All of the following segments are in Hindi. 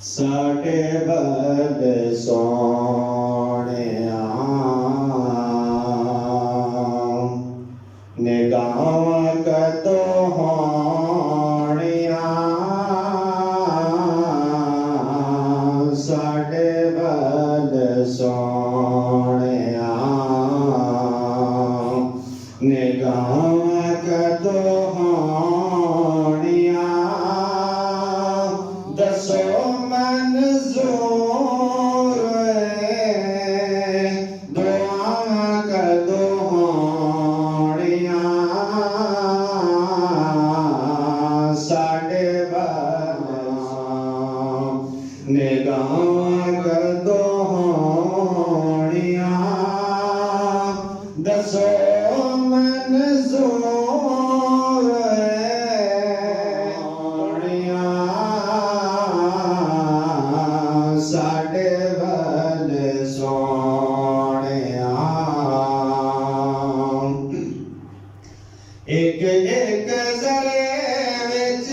साढ़े बद सोहणिया निगाहां कदों होणिया साढ़े बद सोहणिया निगाहां कदों होणिया दसो मंजूर दुआवां कदों होणिया साढ़े बद निगाहां कदों होणिया दसो मंजूर साढ़े बद सोहणिया एक एक जरे विच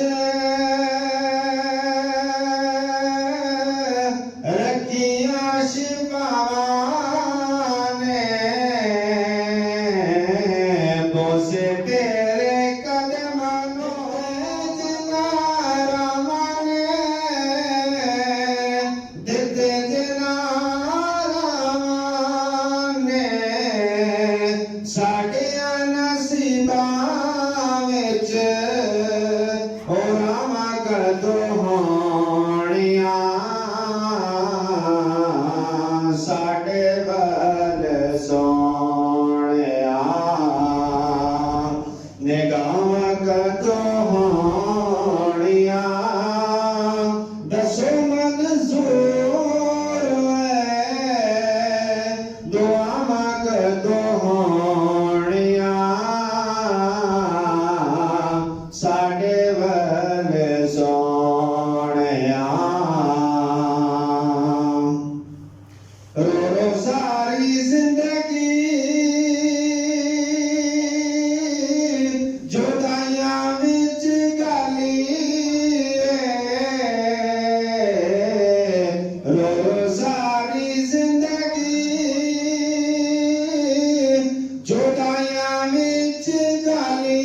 रखियां शिफावां ने बोसे तेरे कदमां नूं जिनारां ने दिते जिनारां ने साडियां नसीबां विच ओ रामा कदों होणिया साढ़े बद सोहणिया निगाहां कदों होणिया दसो मंजूर दुआवां कदों होणिया साढ़े बद सोहणिया रो रो सारी जिंदगी जुदाइयां विच गाली रो रो सारी जिंदगी जुदाइयां विच गाली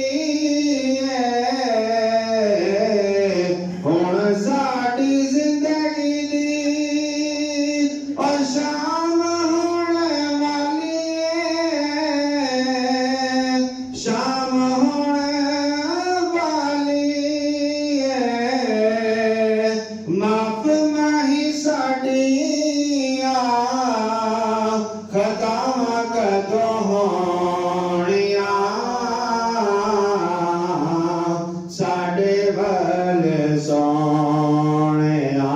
हुण साडी जिंदगी दी और शाम होने वाली शाम होने वाली माफ माही साडियां खतावां कदों होणिया साढ़े बद सोहणिया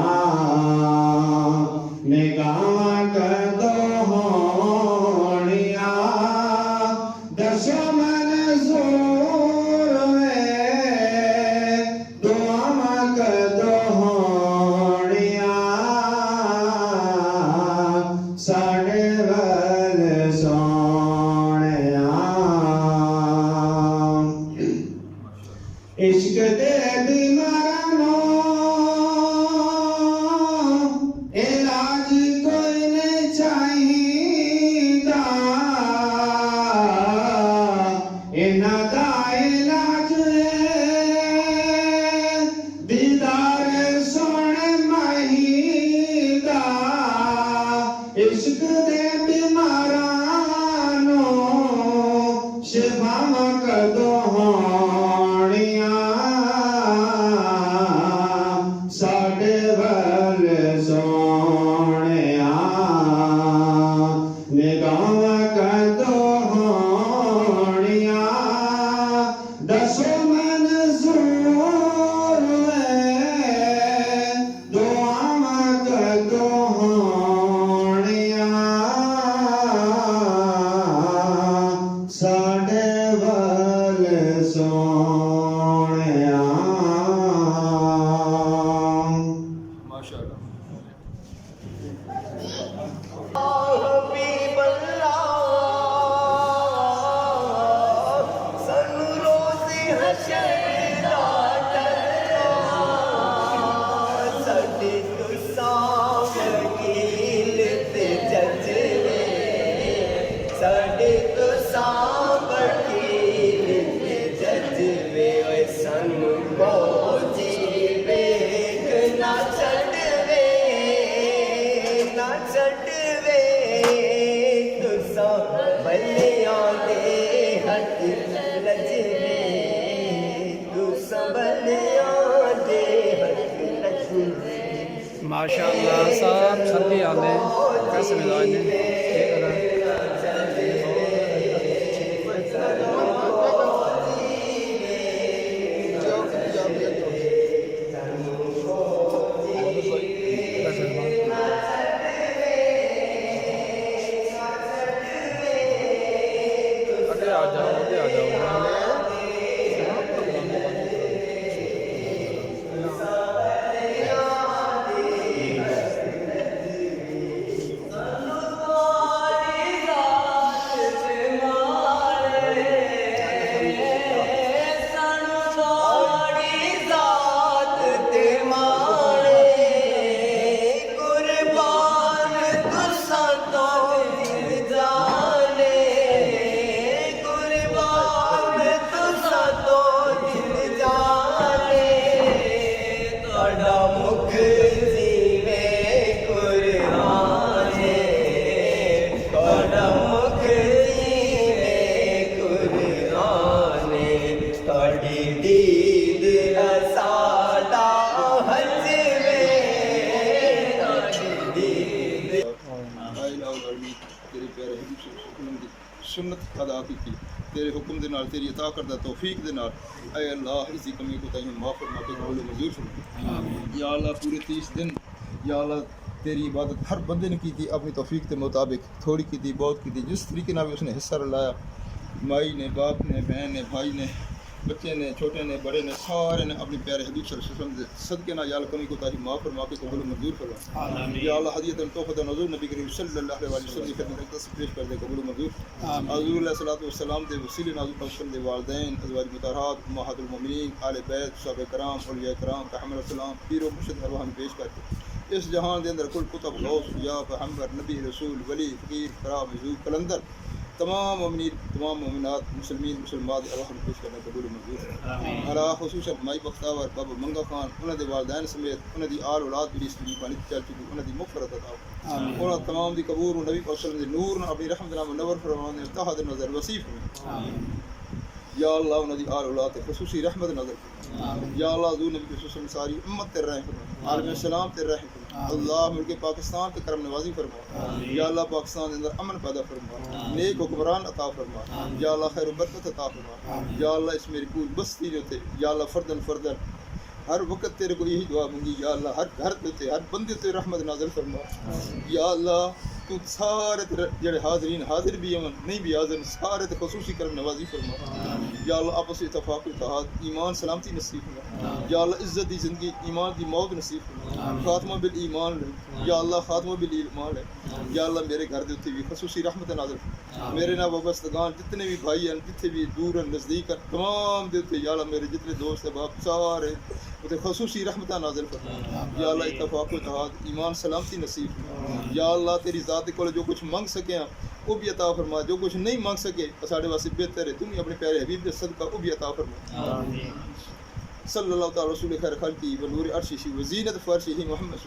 निगाहां कदों होणिया दसो मंजूर दुआवां कदों होणिया साढ़े बद सोहणिया इश्क दे बीमारां नूं इलाज कोई नहीं चाहिदा इन्हां दा इलाज दीदार सोहणे माही दा इश्क दे बीमारां नूं शिफावां कदों होणिया साढ़े बद सोहणिया निगाहां कदों होणिया दसो मंजूर दुआवां कदों होणिया माशाअल्लाह सब सभी आने कैसे मिजाज ने आ जाओ सुन्नत अदा की तेरे हुक्म दे नाल तेरी अता करदा तौफीक दे नाल ऐ अल्लाह इसी कमी को ताई माफ़ फरमा के कबूल मंजूर फरमा या अल्लाह पूरे 30 दिन या अल्लाह तेरी इबादत हर बंदे ने की थी अपनी तौफीक के मुताबिक थोड़ी की थी बहुत की थी जिस तरीके नाल भी उसने हिस्सा लाया माई ने बाप ने बहन ने भाई ने बच्चे ने छोटे ने बड़े ने सारे ने अपने प्यारे हबीब सल्लल्लाहु अलैहि वसल्लम सदके ना याल कमी को ताही माफ़ फरमा के कबूल मंजूर फरमा या अल्लाह हदियतन तोहफतन नज़ूर नबी करीम सल्लल्लाहु अलैहि वसल्लम की खिदमत में पेश कर दे कबूल मंजूर हुज़ूर अलैहि सलाम दे वसीले नाज़ुक पसंद दे वालिदैन अज़वाज मुतहहरात उम्महातुल मुमिनीन आले बैत सहाबा कराम औलिया कराम रहमत सलाम पीरो मुर्शिद अरवाह में पेश करके इस जहान के अंदर कुल कुतुब गौस या पैगंबर नबी रसूल वली फ़कीर कराम मज़ूब कलंदर तमाम मुमिनीन तमाम मुमिनात मुसलमीन मुसलमात अल्लाह पेश करने कबूल मंजूर अला खुसूसन माई बख्तावर बाबा मंगा खान उन्हां दे वालिदैन समेत उन्हां दी आल औलाद भी इसलिए पानी चल चुकी उन्हां दी मग़फ़िरत अता उन्हां तमाम दी कबूल नबी पाक सल्लल्लाहु अलैहि वसल्लम दे नूर अपनी रहमत नाल मुनव्वर फरमाने तहत नज़र वसीफ या अल्लाह उन्हां दी आल औलाद ते खुसूसी रहमत नज़र या अल्लाह ज़ू नबी सल्लल्लाहु अलैहि सारी उम्मत ते रहम फरमा आलम सलाम ते रहम अल्लाह मुल्क पाकिस्तान पे करम नवाजी फरमा या अल्लाह पाकिस्तान के अंदर अमन पैदा फरमा नेक हुक्मरान अता फरमा या अल्लाह खैर बरकत अता फरमा या अल्लाह इस मेरी पूरी बस्ती जो थे या अल्लाह फर्दन फर्दन हर वक्त तेरे को यही दुआ मंगी या अल्लाह हर घर ते हर बंदे ते रहमत नाज़िल फरमा या अल्लाह तू सारे जेड़े हाज़रीन हाजिर भी अमन नहीं भी हाजिर सारे ते खुसूसी करम नवाजी फरमा या अल्लाह आपस इत्तफाक इत्तेहाद ईमान सलामती नसीब फरमा या अल्लाह इज़्ज़त दी ज़िंदगी ईमान दी मौत नसीब फरमा खात्मा बिल ईमान या अल्लाह खात्मा बिल ईमान है या अल्लाह मेरे घर दे उत्ते भी खुसूसी रहमत नाज़िल फरमा मेरे नाल वाबस्तगान जितने भी भाई हैं जिथे भी दूर हैं नज़दीक हैं तमाम दे उत्ते या अल्लाह मेरे जितने दोस्त हैं बाप सारे उते खुसूसी रहमत नाज़िल फरमा या अल्लाह इत्तफाक इत्तेहाद ईमान सलामती नसीब फरमा या अल्लाह तेरी ज़ात को जो कुछ मंग सके वो भी अता फरमा जो कुछ नहीं मंग सके साढ़े वास्ते बेहतर है तुम ही अपने प्यारे हबीब के सदका वो भी अता फरमा सल्लल्लाहु तआला रसूल खैर खल्की व नूर अर्शी व ज़ीनत फर्शी मोहम्मद